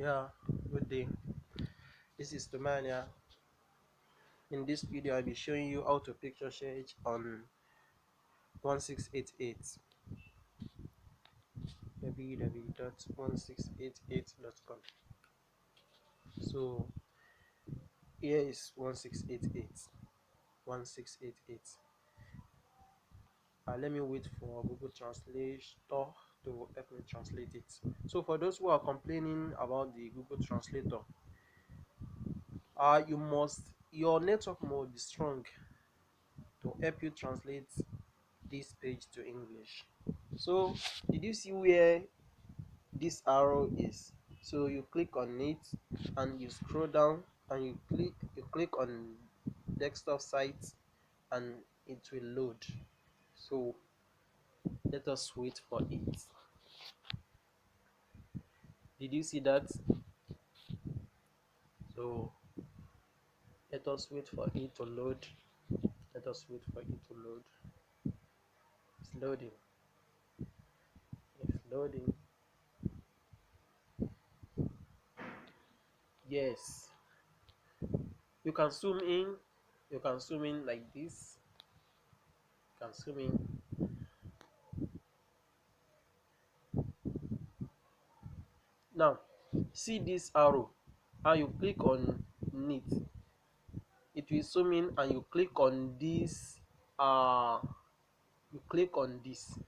Yeah, good day. This is Tumania. In this video, I'll be showing you how to picture search on 1688 www.1688.com. So here is 1688. 1688. Let me wait for Google Translator to help me translate it. So for those who are complaining about the Google Translator, your network must be strong to help you translate this page to English. So did you see where this arrow is? So you click on it and you scroll down and you click on desktop site and it will load. So let us wait for it. Did you see that? So let us wait for it to load. Let us wait for it to load. It's loading. It's loading. Yes. You can zoom in. You can zoom in like this. You can zoom in. Now see this arrow. How you click on it, it will zoom in and you click on this. You click on this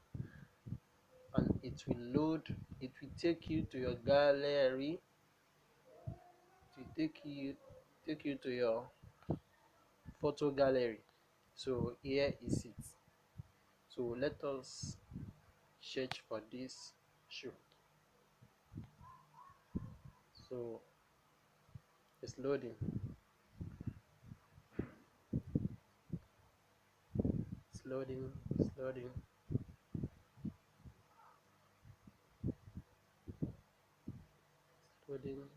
and it will load. It will take you to your gallery. It will take you to your photo gallery. So here is it. So let us search for this shoe. So it's loading. It's loading. It's loading. It's loading.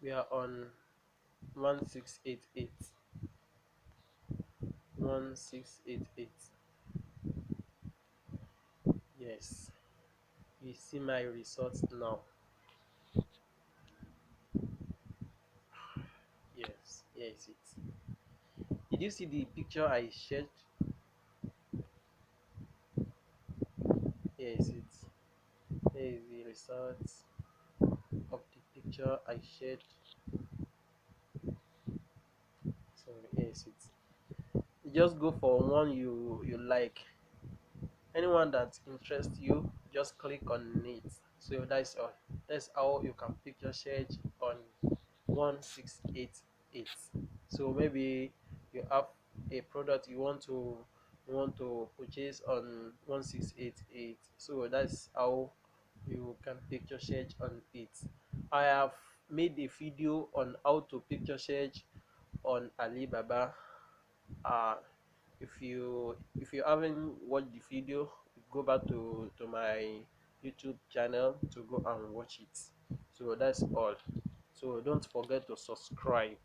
We are on 1688. 1688. Yes, you see my results now. Yes, here is it. Did you see the picture I shared? Here is it. Here is the results of the picture I shared. So here is it. You just go for one you like. Anyone that interests you, just click on it. So that's all. That's how you can picture search on 1688. So maybe you have a product you want to purchase on 1688. So that's how you can picture search on it. I have made a video on how to picture search on Alibaba. uh if you haven't watched the video, go back to my YouTube channel to go and watch it. So that's all. So don't forget to subscribe.